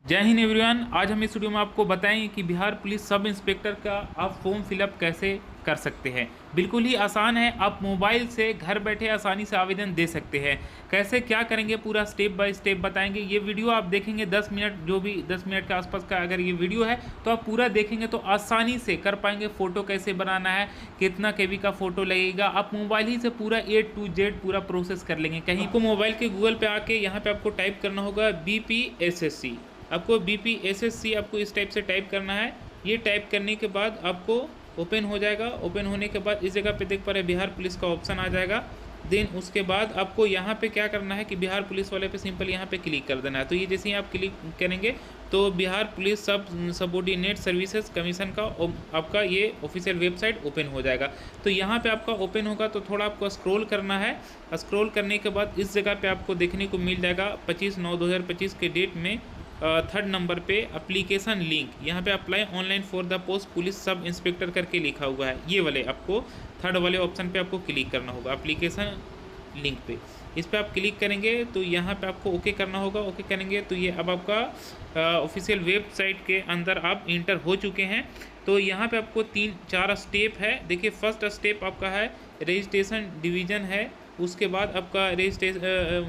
जय हिंद एवरीवन। आज हम इस वीडियो में आपको बताएं कि बिहार पुलिस सब इंस्पेक्टर का आप फॉर्म फिलअप कैसे कर सकते हैं। बिल्कुल ही आसान है, आप मोबाइल से घर बैठे आसानी से आवेदन दे सकते हैं। कैसे क्या करेंगे पूरा स्टेप बाय स्टेप बताएंगे। ये वीडियो आप देखेंगे 10 मिनट, जो भी 10 मिनट के आसपास का अगर ये वीडियो है तो आप पूरा देखेंगे तो आसानी से कर पाएंगे। फ़ोटो कैसे बनाना है, कितना केबी का फ़ोटो लगेगा, आप मोबाइल ही से पूरा A to Z पूरा प्रोसेस कर लेंगे। कहीं को मोबाइल के गूगल पे आके यहाँ पे आपको टाइप करना होगा BPSSC। आपको BPSSC आपको इस टाइप से टाइप करना है। ये टाइप करने के बाद आपको ओपन हो जाएगा। ओपन होने के बाद इस जगह पे देख पा रहे बिहार पुलिस का ऑप्शन आ जाएगा। देन उसके बाद आपको यहाँ पे क्या करना है कि बिहार पुलिस वाले पे सिंपल यहाँ पे क्लिक कर देना है। तो ये जैसे ही आप क्लिक करेंगे तो Bihar police subordinate services commission का आपका ये ऑफिशियल वेबसाइट ओपन हो जाएगा। तो यहाँ पे आपका ओपन होगा तो थोड़ा आपको स्क्रॉल करना है। स्क्रॉल करने के बाद इस जगह पे आपको देखने को मिल जाएगा 25/9/2025 के डेट में थर्ड नंबर पे एप्लीकेशन लिंक, यहाँ पे apply online for the post police sub inspector करके लिखा हुआ है। ये वाले आपको थर्ड वाले ऑप्शन पे आपको क्लिक करना होगा, एप्लीकेशन लिंक पे। इस पर आप क्लिक करेंगे तो यहाँ पे आपको ओके करना होगा। ओके करेंगे तो ये अब आपका ऑफिशियल वेबसाइट के अंदर आप इंटर हो चुके हैं। तो यहाँ पे आपको 3-4 स्टेप है। देखिए फर्स्ट स्टेप आपका है रजिस्ट्रेशन डिवीज़न है। उसके बाद आपका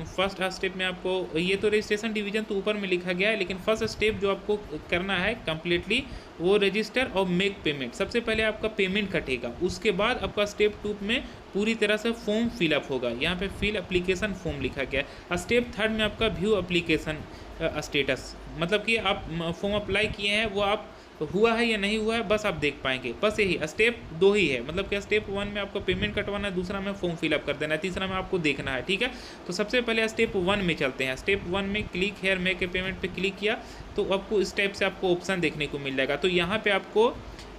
फर्स्ट स्टेप में आपको ये तो रजिस्ट्रेशन डिवीज़न तो ऊपर में लिखा गया है, लेकिन फर्स्ट स्टेप जो आपको करना है कम्प्लीटली वो रजिस्टर और मेक पेमेंट। सबसे पहले आपका पेमेंट कटेगा, उसके बाद आपका स्टेप 2 में पूरी तरह से फॉर्म फिलअप होगा। यहाँ पे फिल एप्लीकेशन फॉर्म लिखा गया है। स्टेप 3 में आपका व्यू एप्लीकेशन स्टेटस, मतलब कि आप फॉर्म अप्लाई किए हैं वो आप हुआ है या नहीं हुआ है बस आप देख पाएंगे। बस यही स्टेप 2 ही है, मतलब कि स्टेप 1 में आपको पेमेंट कटवाना है, दूसरा में फॉर्म फिलअप कर देना है, तीसरा में आपको देखना है। ठीक है, तो सबसे पहले स्टेप 1 में चलते हैं। स्टेप 1 में click here make a payment पे क्लिक किया तो आपको इस टाइप से आपको ऑप्शन देखने को मिल जाएगा। तो यहाँ पे आपको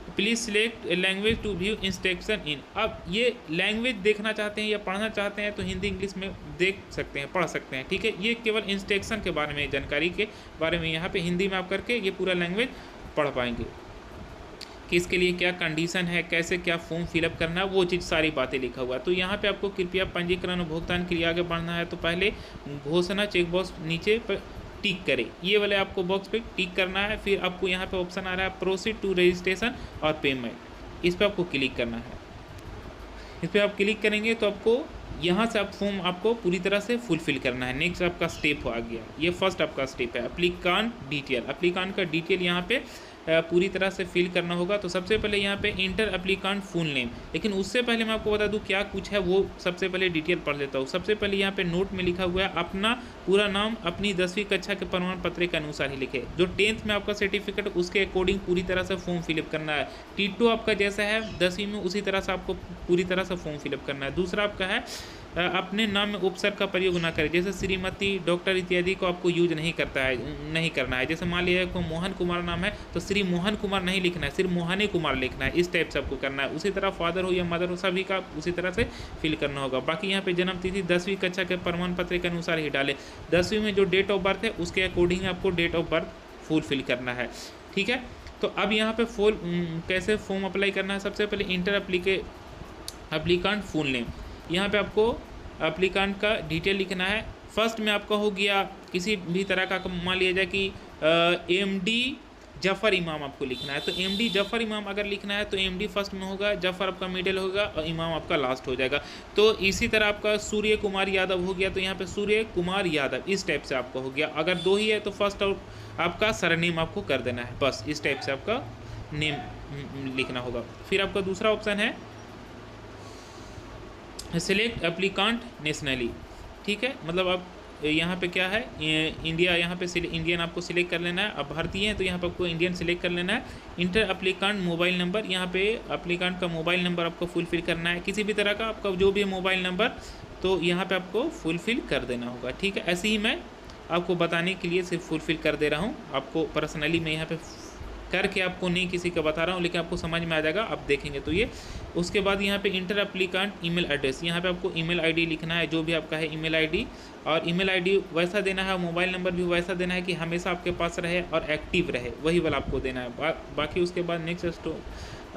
please select language to view instruction in. अब ये लैंग्वेज देखना चाहते हैं या पढ़ना चाहते हैं तो हिंदी इंग्लिश में देख सकते हैं, पढ़ सकते हैं। ठीक है, ये केवल इंस्ट्रक्शन के बारे में, जानकारी के बारे में यहाँ पे हिंदी में आप करके ये पूरा लैंग्वेज पढ़ पाएंगे कि इसके लिए क्या कंडीशन है, कैसे क्या फॉर्म फिलअप करना है, वो चीज़ सारी बातें लिखा हुआ है। तो यहाँ पे आपको कृपया पंजीकरण और भुगतान के लिए आगे बढ़ना है तो पहले घोषणा चेक बॉक्स नीचे पर टिक करें, ये वाले आपको बॉक्स पे टिक करना है। फिर आपको यहाँ पे ऑप्शन आ रहा है प्रोसीड टू रजिस्ट्रेशन और पेमेंट, इस पर आपको क्लिक करना है। इस पर आप क्लिक करेंगे तो आपको यहाँ से आप फॉर्म आपको पूरी तरह से फुलफिल करना है। नेक्स्ट आपका स्टेप आ गया, ये फर्स्ट आपका स्टेप है एप्लीकांट डिटेल। एप्लीकांट का डिटेल यहाँ पे पूरी तरह से फिल करना होगा। तो सबसे पहले यहाँ पे इंटर एप्लीकांट फुल नेम, लेकिन उससे पहले मैं आपको बता दूँ क्या कुछ है, वो सबसे पहले डिटेल पढ़ लेता हूँ। सबसे पहले यहाँ पे नोट में लिखा हुआ है अपना पूरा नाम अपनी 10वीं कक्षा के प्रमाण पत्र के अनुसार ही लिखे। जो 10th में आपका सर्टिफिकेट उसके अकॉर्डिंग पूरी तरह से फॉर्म फिलअप करना है। टीटो आपका जैसा है 10वीं में उसी तरह से आपको पूरी तरह से फॉर्म फिलअप करना है। दूसरा आपका है अपने नाम में उपसर्ग का प्रयोग ना करें, जैसे श्रीमती, डॉक्टर इत्यादि को आपको यूज नहीं करना है। जैसे मान लिया को मोहन कुमार नाम है तो श्री मोहन कुमार नहीं लिखना है, सिर्फ मोहने कुमार लिखना है। इस टाइप से आपको करना है। उसी तरह फादर हो या मदर हो सभी का उसी तरह से फिल करना होगा। बाकी यहाँ पे जन्म तिथि 10वीं कक्षा के प्रमाण पत्र के अनुसार ही डालें। 10वीं में जो डेट ऑफ बर्थ है उसके अकॉर्डिंग आपको डेट ऑफ बर्थ फुलफिल करना है। ठीक है, तो अब यहाँ पे कैसे फॉर्म अप्लाई करना है। सबसे पहले इंटर एप्लीकांट फुल नेम, यहाँ पे आपको एप्लीकांट का डिटेल लिखना है। फर्स्ट में आपका हो गया किसी भी तरह का, मान लिया जाए कि MD जफ़र इमाम आपको लिखना है। तो MD जफ़र इमाम अगर लिखना है तो MD फर्स्ट में होगा, जफ़र आपका मिडिल होगा और इमाम आपका लास्ट हो जाएगा। तो इसी तरह आपका सूर्य कुमार यादव हो गया तो यहाँ पे सूर्य कुमार यादव, इस टाइप से आपका हो गया। अगर 2 ही है तो फर्स्ट और आपका सरनेम आपको कर देना है, बस इस टाइप से आपका नेम लिखना होगा। फिर आपका दूसरा ऑप्शन है सिलेक्ट एप्लीकांट नेशनली। ठीक है, मतलब आप यहाँ पे क्या है इंडिया, यहाँ पे इंडियन आपको सिलेक्ट कर लेना है। अब भारतीय हैं तो यहाँ पे आपको इंडियन सिलेक्ट कर लेना है। इंटर एप्लीकांट मोबाइल नंबर, यहाँ पे एप्लीकांट का मोबाइल नंबर आपको फुलफिल करना है, किसी भी तरह का आपका जो भी मोबाइल नंबर, तो यहाँ पे आपको फुलफिल कर देना होगा। ठीक है, ऐसे ही मैं आपको बताने के लिए सिर्फ फुलफिल कर दे रहा हूँ। आपको पर्सनली मैं यहाँ पे करके आपको नहीं किसी का बता रहा हूँ, लेकिन आपको समझ में आ जाएगा, आप देखेंगे तो ये। उसके बाद यहाँ पे इंटर एप्लीकांट ईमेल एड्रेस, यहाँ पे आपको ईमेल आईडी लिखना है, जो भी आपका है ईमेल आईडी, और ईमेल आईडी वैसा देना है, मोबाइल नंबर भी वैसा देना है कि हमेशा आपके पास रहे और एक्टिव रहे, वही वाला आपको देना है। बाकी उसके बाद नेक्स्ट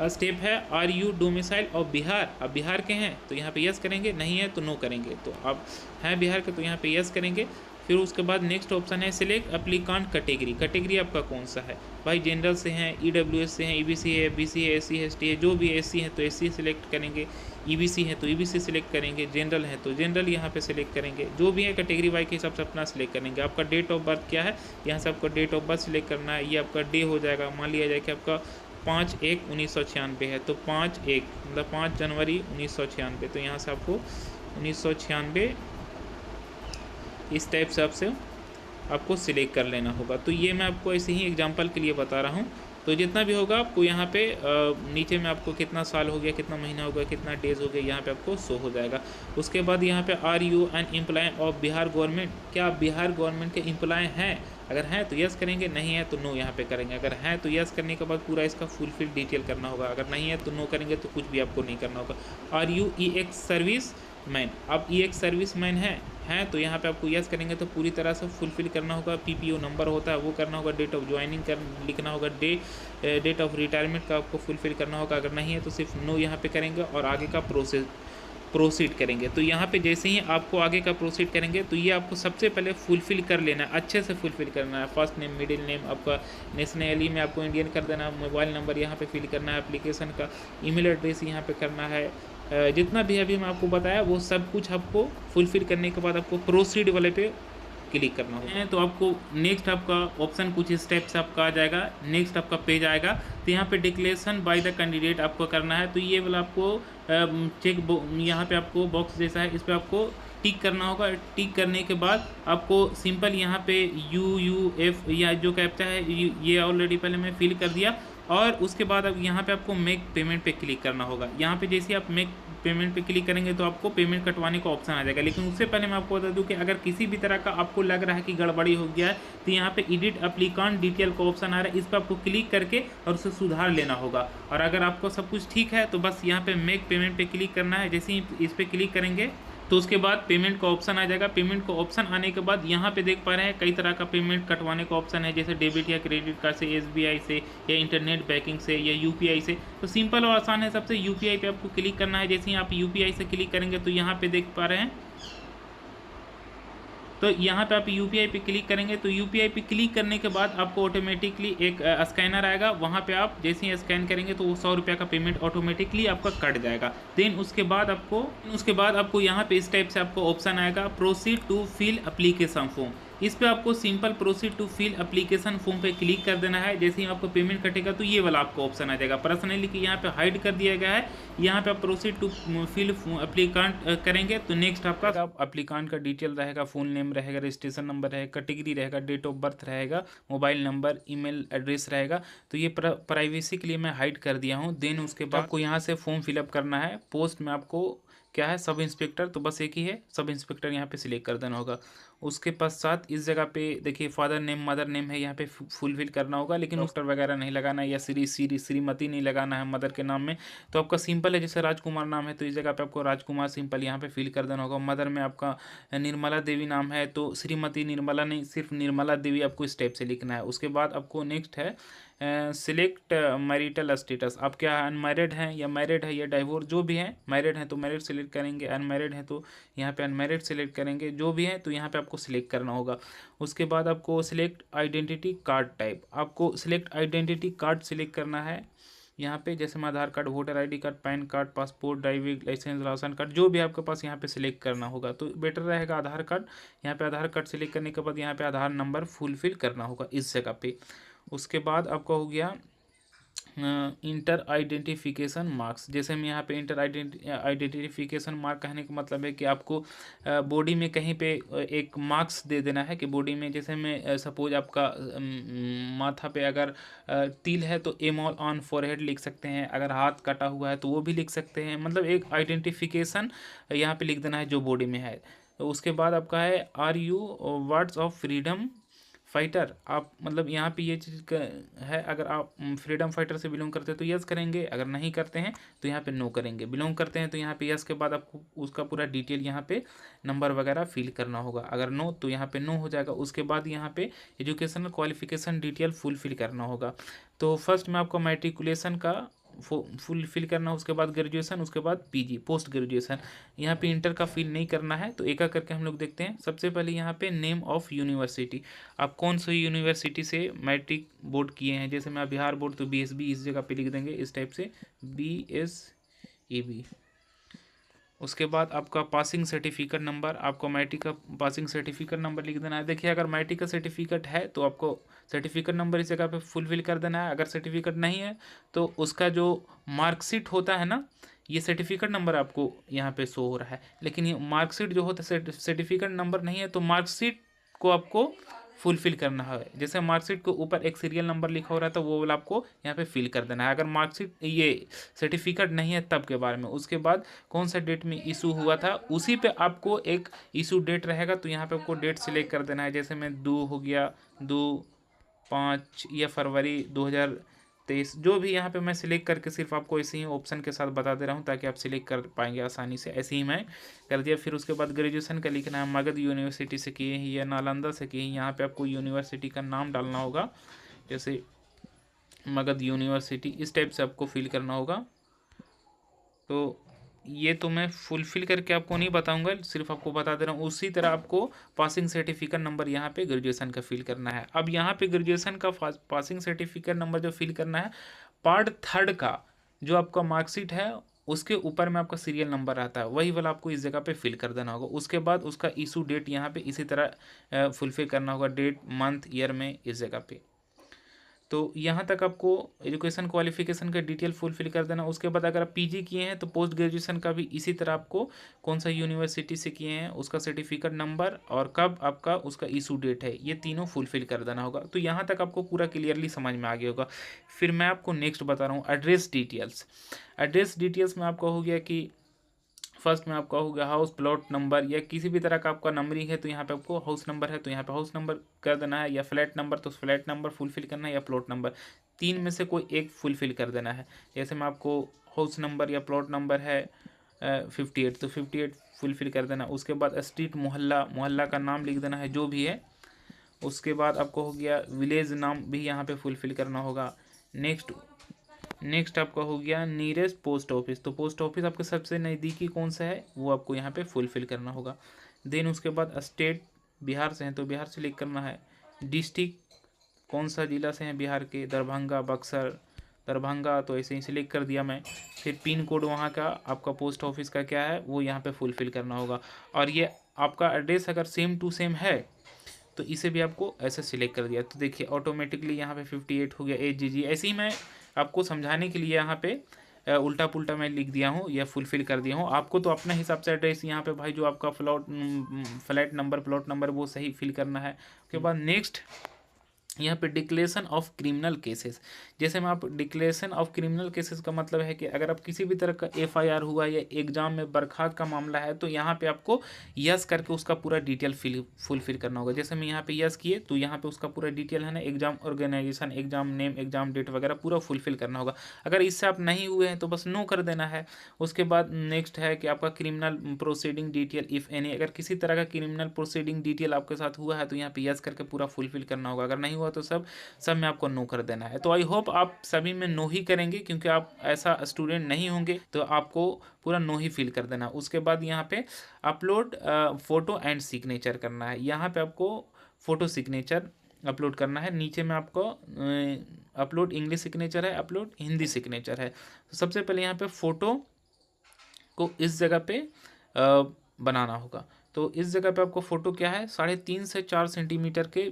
स्टेप है are you domicile of Bihar. अब बिहार के हैं तो यहाँ पे यस करेंगे, नहीं है तो नो करेंगे। तो आप हैं बिहार के तो यहाँ पे यस करेंगे। फिर उसके बाद नेक्स्ट ऑप्शन है सिलेक्ट एप्लीकांट कैटेगरी। कैटेगरी आपका कौन सा है भाई, जनरल से हैं, ईडब्ल्यूएस से हैं, ईबीसी है, बीसी है, एससी एसटी है, जो भी एससी है तो एससी सेलेक्ट करेंगे, ईबीसी है तो ईबीसी सेलेक्ट करेंगे, जनरल है तो जनरल यहाँ पे सेलेक्ट करेंगे, जो भी है कैटेगरी वाई के हिसाब से अपना सेलेक्ट करेंगे। आपका डेट ऑफ बर्थ क्या है, यहाँ से आपको डेट ऑफ बर्थ सेलेक्ट करना है, ये आपका डे हो जाएगा। मान लिया जाए कि आपका 5/1/1996 है तो 5/1 मतलब 5 जनवरी 1996, तो यहाँ से आपको 1996 इस टाइप से आपको सिलेक्ट कर लेना होगा। तो ये मैं आपको ऐसे ही एग्जांपल के लिए बता रहा हूँ। तो जितना भी होगा आपको यहाँ पे नीचे में आपको कितना साल हो गया, कितना महीना हो गया, कितना डेज हो गया, यहाँ पे आपको शो हो जाएगा। उसके बाद यहाँ पे are you an employ of Bihar government, क्या आप बिहार गवर्नमेंट के एम्प्लॉय हैं? अगर हैं तो यस करेंगे, नहीं है तो नो यहाँ पे करेंगे। अगर हैं तो यस करने के बाद पूरा इसका फुलफिल डिटेल करना होगा, अगर नहीं है तो नो करेंगे, तो कुछ भी आपको नहीं करना होगा। Are you ex service man, आप ई एक्स सर्विस मैन हैं तो यहाँ पे आपको यस करेंगे तो पूरी तरह से फुलफिल करना होगा। पीपीओ नंबर होता है वो करना होगा, डेट ऑफ ज्वाइनिंग कर लिखना होगा, डेट ऑफ रिटायरमेंट का आपको फुलफिल करना होगा। अगर नहीं है तो सिर्फ नो यहाँ पे करेंगे और आगे का प्रोसीड करेंगे। तो यहाँ पे जैसे ही आपको आगे का प्रोसीड करेंगे तो ये आपको सबसे पहले फुलफिल कर लेना है, अच्छे से फुलफिल करना है। फर्स्ट नेम, मिडिल नेम, आपका नेशनैलिटी में आपको इंडियन कर देना है, मोबाइल नंबर यहाँ पे फिल करना है, एप्लीकेशन का ईमेल एड्रेस यहाँ पे करना है, जितना भी अभी मैं आपको बताया वो सब कुछ आपको फुलफिल करने के बाद आपको प्रोसीड वाले पे क्लिक करना होगा। तो आपको नेक्स्ट आपका ऑप्शन कुछ इस टाइप से आपका आ जाएगा, नेक्स्ट आपका पेज आएगा। तो यहाँ पे डिक्लेरेशन बाय द कैंडिडेट आपको करना है। तो ये वाला आपको चेक यहाँ पे आपको बॉक्स जैसा है, इस पर आपको टिक करना होगा। टिक करने के बाद आपको सिंपल यहाँ पे UUF या जो कैप्चा है ये ऑलरेडी पहले मैं फिल कर दिया। और उसके बाद अब यहाँ पे आपको मेक पेमेंट पे क्लिक करना होगा। यहाँ पे जैसे आप मेक पेमेंट पे क्लिक करेंगे तो आपको पेमेंट कटवाने का ऑप्शन आ जाएगा। लेकिन उससे पहले मैं आपको बता दूं कि अगर किसी भी तरह का आपको लग रहा है कि गड़बड़ी हो गया है तो यहाँ पे एडिट एप्लीकांट डिटेल का ऑप्शन आ रहा है, इस पर आपको क्लिक करके और उसे सुधार लेना होगा। और अगर आपको सब कुछ ठीक है तो बस यहाँ पे मेक पेमेंट पे क्लिक करना है। जैसे ही इस पर क्लिक करेंगे तो उसके बाद पेमेंट का ऑप्शन आ जाएगा। पेमेंट का ऑप्शन आने के बाद यहाँ पे देख पा रहे हैं कई तरह का पेमेंट कटवाने का ऑप्शन है, जैसे डेबिट या क्रेडिट कार्ड से, SBI से या इंटरनेट बैंकिंग से या UPI से। तो सिंपल और आसान है सबसे, UPI पे आपको क्लिक करना है। जैसे ही आप UPI से क्लिक करेंगे तो यहाँ पे देख पा रहे हैं, तो यहाँ पे आप UPI पे क्लिक करेंगे तो UPI पे क्लिक करने के बाद आपको ऑटोमेटिकली एक स्कैनर आएगा। वहाँ पे आप जैसे ही स्कैन करेंगे तो वो 100 रुपये का पेमेंट ऑटोमेटिकली आपका कट जाएगा। देन उसके बाद आपको यहाँ पे इस टाइप से आपको ऑप्शन आएगा, proceed to fill application form. इस पे आपको simple proceed to fill application form पे क्लिक कर देना है। जैसे ही आपको पेमेंट कटेगा तो ये वाला आपको ऑप्शन आ जाएगा। पर्सनली कि यहाँ पे हाइड कर दिया गया है, यहाँ पे आप प्रोसीड टू फिल एप्लीकांट करेंगे तो नेक्स्ट आपका एप्लीकांट का डिटेल रहेगा, फुल नेम रहेगा, रजिस्ट्रेशन नंबर रहेगा, कैटेगरी रहेगा, डेट ऑफ बर्थ रहेगा, मोबाइल नंबर, ईमेल एड्रेस रहेगा। तो ये प्राइवेसी के लिए मैं हाइड कर दिया हूँ। देन उसके बाद आपको यहाँ से फॉर्म फिलअप करना है। पोस्ट में आपको क्या है, सब इंस्पेक्टर, तो बस एक ही है, सब इंस्पेक्टर यहाँ पे सिलेक्ट कर देना होगा। उसके पश्चात इस जगह पे देखिए फादर नेम, मदर नेम है, यहाँ पे फुलफिल करना होगा। लेकिन डॉक्टर वगैरह नहीं लगाना है या श्रीमती नहीं लगाना है मदर के नाम में। तो आपका सिंपल है, जैसे राजकुमार नाम है तो इस जगह पे आपको राजकुमार सिंपल यहाँ पे फिल कर देना होगा। मदर में आपका निर्मला देवी नाम है तो श्रीमती निर्मला नहीं, सिर्फ निर्मला देवी आपको इस टाइप से लिखना है। उसके बाद आपको नेक्स्ट है सिलेक्ट मैरिटल स्टेटस, आप क्या अनमैरिड हैं या मैरिड है या डाइवोर्स, जो भी है। मैरिड हैं तो मैरिड सेलेक्ट करेंगे, अनमैरिड हैं तो यहाँ पे अनमैरिड सेलेक्ट करेंगे, जो भी है तो यहाँ पे आपको सिलेक्ट करना होगा। उसके बाद आपको सिलेक्ट आइडेंटिटी कार्ड टाइप, आपको सिलेक्ट आइडेंटिटी कार्ड सिलेक्ट करना है। यहाँ पे जैसे मैं Aadhaar card, voter ID card, PAN card, passport, driving licence, ration card, जो भी आपके पास यहाँ पे सिलेक्ट करना होगा। तो बेटर रहेगा आधार कार्ड। यहाँ पे आधार कार्ड सिलेक्ट करने के बाद यहाँ पे आधार नंबर फुलफिल करना होगा इस जगह पे। उसके बाद आपका हो गया इंटर आइडेंटिफिकेशन मार्क्स। जैसे मैं यहाँ पे इंटर आइडेंटिफिकेशन मार्क कहने का मतलब है कि आपको बॉडी में कहीं पे एक मार्क्स दे देना है कि बॉडी में, जैसे मैं सपोज आपका माथा पे अगर तिल है तो एम ऑन फोरहेड लिख सकते हैं, अगर हाथ कटा हुआ है तो वो भी लिख सकते हैं। मतलब एक आइडेंटिफिकेशन यहाँ पे लिख देना है जो बॉडी में है। तो उसके बाद आपका है are you words of freedom fighter, आप मतलब यहाँ पे ये चीज़ है, अगर आप फ्रीडम फाइटर से बिलोंग करते हैं तो यस करेंगे, अगर नहीं करते हैं तो यहाँ पे नो करेंगे। बिलोंग करते हैं तो यहाँ पे यस के बाद आपको उसका पूरा डिटेल यहाँ पे नंबर वगैरह फिल करना होगा। अगर नो तो यहाँ पे नो हो जाएगा। उसके बाद यहाँ पे एजुकेशनल क्वालिफिकेशन डिटेल फुलफिल करना होगा। तो फर्स्ट में आपको मैट्रिकुलेशन का फुल फिल करना, उसके बाद ग्रेजुएशन, उसके बाद पीजी पोस्ट ग्रेजुएशन। यहाँ पे इंटर का फिल नहीं करना है। तो एक एक करके हम लोग देखते हैं। सबसे पहले यहाँ पे नेम ऑफ यूनिवर्सिटी, आप कौन सी यूनिवर्सिटी से मैट्रिक बोर्ड किए हैं। जैसे मैं बिहार बोर्ड तो BSB इस जगह पे लिख देंगे इस टाइप से, BSEB। उसके बाद आपका पासिंग सर्टिफिकेट नंबर, आपको मैट्रिक का पासिंग सर्टिफिकेट नंबर लिख देना है। देखिए अगर मैट्रिक का सर्टिफिकेट है तो आपको सर्टिफिकेट नंबर इस जगह पे फुलफिल कर देना है। अगर सर्टिफिकेट नहीं है तो उसका जो मार्कशीट होता है ना, ये सर्टिफिकेट नंबर आपको यहाँ पे शो हो रहा है, लेकिन ये मार्कशीट जो होता है सर्टिफिकेट नंबर नहीं है, तो मार्कशीट को आपको फुलफिल करना है। जैसे मार्कशीट के ऊपर एक सीरियल नंबर लिखा हो रहा था, वो वाला आपको यहाँ पे फिल कर देना है। अगर मार्कशीट ये सर्टिफिकेट नहीं है तब के बारे में। उसके बाद कौन सा डेट में इशू हुआ था, उसी पे आपको एक इशू डेट रहेगा, तो यहाँ पे आपको डेट सिलेक्ट कर देना है। जैसे मैं 2 हो गया, 2, 5 या फरवरी 2023, जो भी यहाँ पे मैं सिलेक्ट करके सिर्फ आपको ऐसे ही ऑप्शन के साथ बता दे रहा हूँ ताकि आप सिलेक्ट कर पाएंगे आसानी से। ऐसे ही मैं कर दिया। फिर उसके बाद ग्रेजुएशन का लिखना है, मगध यूनिवर्सिटी से किए हैं या नालंदा से किए हैं। यहाँ पे आपको यूनिवर्सिटी का नाम डालना होगा, जैसे मगध यूनिवर्सिटी, इस टाइप से आपको फिल करना होगा। तो ये तो मैं फुलफिल करके आपको नहीं बताऊंगा, सिर्फ आपको बता दे रहा हूँ। उसी तरह आपको पासिंग सर्टिफिकेट नंबर यहाँ पे ग्रेजुएशन का फिल करना है। अब यहाँ पे ग्रेजुएशन का पासिंग सर्टिफिकेट नंबर जो फिल करना है, पार्ट 3 का जो आपका मार्कशीट है उसके ऊपर में आपका सीरियल नंबर आता है, वही वाला आपको इस जगह पे फिल कर देना होगा। उसके बाद उसका इशू डेट यहाँ पे इसी तरह फुलफिल करना होगा, डेट मंथ ईयर में इस जगह पे। तो यहाँ तक आपको एजुकेशन क्वालिफिकेशन का डिटेल फुलफिल कर देना। उसके बाद अगर आप पीजी किए हैं तो पोस्ट ग्रेजुएशन का भी इसी तरह आपको कौन सा यूनिवर्सिटी से किए हैं, उसका सर्टिफिकेट नंबर और कब आपका उसका इशू डेट है, ये तीनों फुलफिल कर देना होगा। तो यहाँ तक आपको पूरा क्लियरली समझ में आ गया होगा। फिर मैं आपको नेक्स्ट बता रहा हूँ एड्रेस डिटेल्स। एड्रेस डिटेल्स में आपका हो गया कि फर्स्ट में आपका हो गया हाउस प्लॉट नंबर, या किसी भी तरह का आपका नंबरिंग है तो यहाँ पे आपको हाउस नंबर है तो यहाँ पे हाउस नंबर कर देना है, या फ्लैट नंबर तो फ्लैट नंबर फुलफिल करना है, या प्लॉट नंबर, तीन में से कोई एक फुलफिल कर देना है। जैसे मैं आपको हाउस नंबर या प्लॉट नंबर है 58 तो 58 फुलफिल कर देना। उसके बाद स्ट्रीट मोहल्ला का नाम लिख देना है जो भी है। उसके बाद आपको हो गया विलेज नाम भी यहाँ पे फुलफिल करना होगा। नेक्स्ट आपका हो गया नियरेस्ट पोस्ट ऑफिस, तो पोस्ट ऑफिस आपके सबसे नज़दीकी कौन सा है वो आपको यहाँ पे फुलफिल करना होगा। देन उसके बाद स्टेट, बिहार से हैं तो बिहार से लिख करना है। डिस्ट्रिक्ट, कौन सा ज़िला से हैं बिहार के, दरभंगा, बक्सर, दरभंगा तो ऐसे ही सिलेक्ट कर दिया मैं। फिर पिन कोड वहाँ का आपका पोस्ट ऑफिस का क्या है वो यहाँ पे फुलफिल करना होगा। और ये आपका एड्रेस अगर सेम टू सेम है तो इसे भी आपको ऐसे सिलेक्ट कर दिया। तो देखिए ऑटोमेटिकली यहाँ पे 58 हो गया AGG। ऐसे ही मैं आपको समझाने के लिए यहाँ पे उल्टा पुल्टा मैं लिख दिया हूँ या फुलफिल कर दिया हूँ। आपको तो अपने हिसाब से एड्रेस यहाँ पे भाई जो आपका फ्लैट नंबर प्लॉट नंबर वो सही फिल करना है। उसके बाद नेक्स्ट यहाँ पे डिक्लेरेशन ऑफ क्रिमिनल केसेस। जैसे में आप डिक्लेरेशन ऑफ क्रिमिनल केसेस का मतलब है कि अगर आप किसी भी तरह का FIR हुआ या एग्जाम में बर्खास्त का मामला है तो यहाँ पे आपको यस करके उसका पूरा डिटेल फुलफिल करना होगा। जैसे मैं यहाँ पे यस किए तो यहाँ पे उसका पूरा डिटेल है ना, exam organisation, exam name, exam date वगैरह पूरा फुलफिल करना होगा। अगर इससे आप नहीं हुए हैं तो बस नो कर देना है। उसके बाद नेक्स्ट है कि आपका criminal proceeding detail if any, अगर किसी तरह का क्रिमिनल प्रोसीडिंग डिटेल आपके साथ हुआ है तो यहाँ पे यस करके पूरा फुलफिल करना होगा। अगर नहीं हुआ तो सब में आपको नो कर देना है। तो आई होप आप सभी में नो ही करेंगे, क्योंकि आप ऐसा स्टूडेंट नहीं होंगे तो आपको पूरा नो ही फिल कर देना। उसके बाद यहाँ पे अपलोड फोटो एंड सिग्नेचर करना है। यहाँ पे आपको फोटो सिग्नेचर अपलोड करना है। नीचे में आपको अपलोड इंग्लिश सिग्नेचर है, अपलोड हिंदी सिग्नेचर है। तो सबसे पहले यहाँ पे फ़ोटो को इस जगह पे बनाना होगा। तो इस जगह पे आपको फ़ोटो क्या है 3.5 से 4 सेंटीमीटर के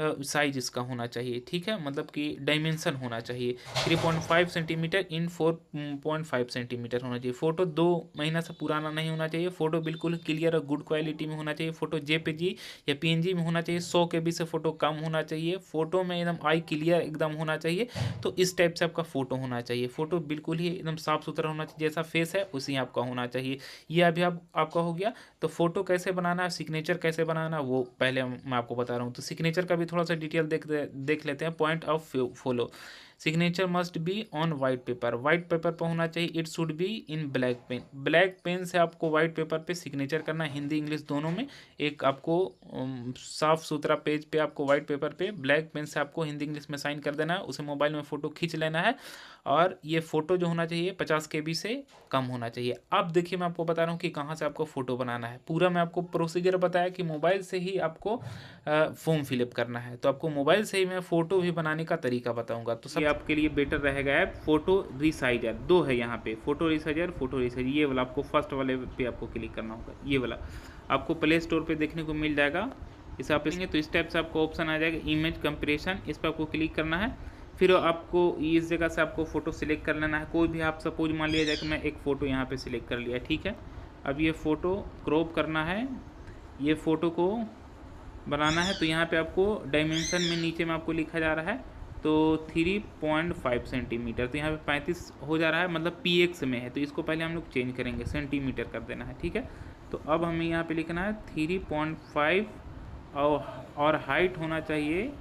साइज इसका होना चाहिए, ठीक है, मतलब कि डायमेंशन होना चाहिए। 3.5 सेंटीमीटर इन 4.5 सेंटीमीटर होना चाहिए। फ़ोटो 2 महीना से पुराना नहीं होना चाहिए। फ़ोटो बिल्कुल क्लियर और गुड क्वालिटी में होना चाहिए। फ़ोटो JPG या PNG में होना चाहिए। 100 KB से फ़ोटो कम होना चाहिए। फ़ोटो में एकदम आई क्लियर एकदम होना चाहिए। तो इस टाइप से आपका फ़ोटो होना चाहिए। फ़ोटो बिल्कुल ही एकदम साफ़ सुथरा होना चाहिए, जैसा फेस है उसी आपका होना चाहिए। ये अभी आपका हो गया। तो फ़ोटो कैसे बनाना है, सिग्नेचर कैसे बनाना वो पहले मैं आपको बता रहा हूँ। तो सिग्नेचर का भी थोड़ा सा डिटेल देख लेते हैं। Point of follow, signature must be on white paper, white paper पर होना चाहिए। It should be in black pen, black pen से आपको वाइट पेपर पे सिग्नेचर करना है, हिंदी इंग्लिश दोनों में। एक आपको साफ सुथरा पेज पे आपको वाइट पेपर पे ब्लैक पेन से आपको हिंदी इंग्लिश में साइन कर देना है, उसे मोबाइल में फ़ोटो खींच लेना है। और ये फ़ोटो जो होना चाहिए 50 KB से कम होना चाहिए। अब देखिए मैं आपको बता रहा हूँ कि कहाँ से आपको फ़ोटो बनाना है। पूरा मैं आपको प्रोसीजर बताया कि मोबाइल से ही आपको फॉर्म फिलअप करना है, तो आपको मोबाइल से ही मैं फ़ोटो भी बनाने का तरीका बताऊँगा। तो सब आपके लिए बेटर रहेगा ऐप फ़ोटो रिसाइजर। दो है यहाँ पे, फ़ोटो रिसाइजर, ये वाला आपको फर्स्ट वाले पे आपको क्लिक करना होगा। ये वाला आपको प्ले स्टोर पे देखने को मिल जाएगा। इसे आप देखेंगे तो इस टाइप से आपको ऑप्शन आ जाएगा इमेज कंप्रेशन, इस पर आपको क्लिक करना है। फिर आपको इस जगह से आपको फ़ोटो सिलेक्ट कर लेना है। कोई भी आप सपोज मान लिया जाए कि मैं एक फ़ोटो यहाँ पे सिलेक्ट कर लिया, ठीक है। अब ये फ़ोटो क्रॉप करना है, ये फ़ोटो को बनाना है। तो यहाँ पे आपको डायमेंशन में नीचे में आपको लिखा जा रहा है तो 3.5 सेंटीमीटर, तो यहाँ पे 35 हो जा रहा है, मतलब px में है। तो इसको पहले हम लोग चेंज करेंगे, सेंटीमीटर कर देना है, ठीक है। तो अब हमें यहाँ पे लिखना है 3.5 और हाइट होना चाहिए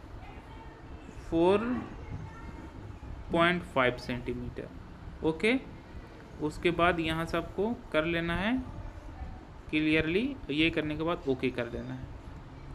4.5 सेंटीमीटर, ओके। उसके बाद यहाँ से आपको कर लेना है क्लियरली, ये करने के बाद ओके कर देना है।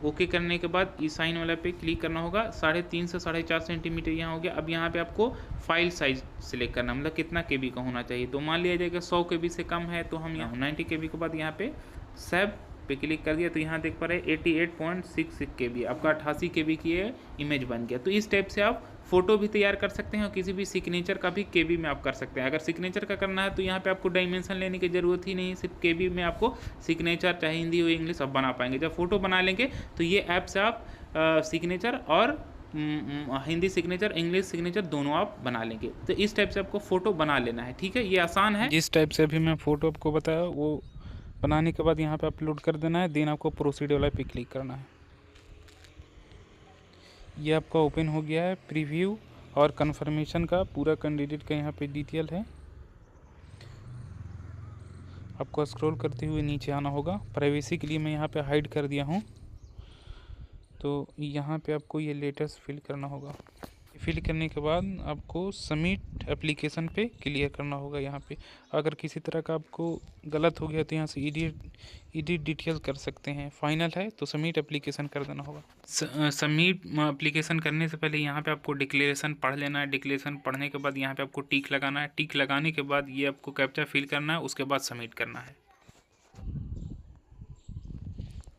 ओके करने के बाद इस साइन वाला पे क्लिक करना होगा। 3.5 से 4.5 सेंटीमीटर यहाँ हो गया। अब यहाँ पे आपको फाइल साइज सिलेक्ट करना, मतलब कितना KB का होना चाहिए। तो मान लिया जाएगा 100 KB से कम है, तो हम यहाँ 90 KB के बाद यहाँ पे सेव पे क्लिक कर दिया। तो यहाँ देख पा रहे 88.66 KB, आपका 88 KB की ये इमेज बन गया। तो इस टाइप से आप फ़ोटो भी तैयार कर सकते हैं और किसी भी सिग्नेचर का भी KB में आप कर सकते हैं। अगर सिग्नेचर का करना है तो यहाँ पे आपको डायमेंशन लेने की ज़रूरत ही नहीं, सिर्फ KB में आपको सिग्नेचर चाहे हिंदी हो इंग्लिश आप बना पाएंगे। जब फ़ोटो बना लेंगे तो ये ऐप से आप सिग्नेचर और हिंदी सिग्नेचर इंग्लिश सिग्नेचर दोनों आप बना लेंगे। तो इस टाइप से आपको फ़ोटो बना लेना है, ठीक है। ये आसान है। जिस टाइप से अभी मैं फ़ोटो आपको बताया वो बनाने के बाद यहाँ पे अपलोड कर देना है, देन आपको प्रोसीड वाला पे क्लिक करना है। ये आपका ओपन हो गया है प्रीव्यू और कंफर्मेशन का पूरा कैंडिडेट का यहाँ पे डिटेल है। आपको स्क्रॉल करते हुए नीचे आना होगा। प्राइवेसी के लिए मैं यहाँ पे हाइड कर दिया हूँ, तो यहाँ पे आपको ये लेटेस्ट फिल करना होगा। फिल करने के बाद आपको सबमिट एप्लीकेशन पे क्लियर करना होगा। यहाँ पे अगर किसी तरह का आपको गलत हो गया तो यहाँ से एडिट डिटेल कर सकते हैं। फाइनल है तो सबमिट एप्लीकेशन कर देना होगा। सबमिट एप्लीकेशन करने से पहले यहाँ पे आपको डिक्लेरेशन पढ़ लेना है। डिक्लेरेशन पढ़ने के बाद यहाँ पे आपको टिक लगाना है। टिक लगाने के बाद ये आपको कैप्चा फिल करना है, उसके बाद सबमिट करना है।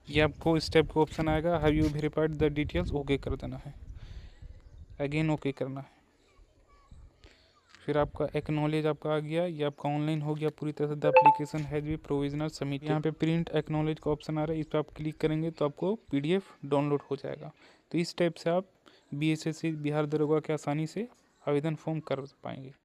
ये आपको स्टेप का ऑप्शन आएगा, have you verified the details, okay कर देना है। अगेन ओके करना है। फिर आपका एक्नॉलेज आपका आ गया, ये आपका ऑनलाइन हो गया पूरी तरह से। The application has B provisional submit. यहाँ पे प्रिंट एक्नॉलेज का ऑप्शन आ रहा है, इस पर आप क्लिक करेंगे तो आपको PDF डाउनलोड हो जाएगा। तो इस टाइप से आप BSSC बिहार दरोगा के आसानी से आवेदन फॉर्म कर पाएंगे।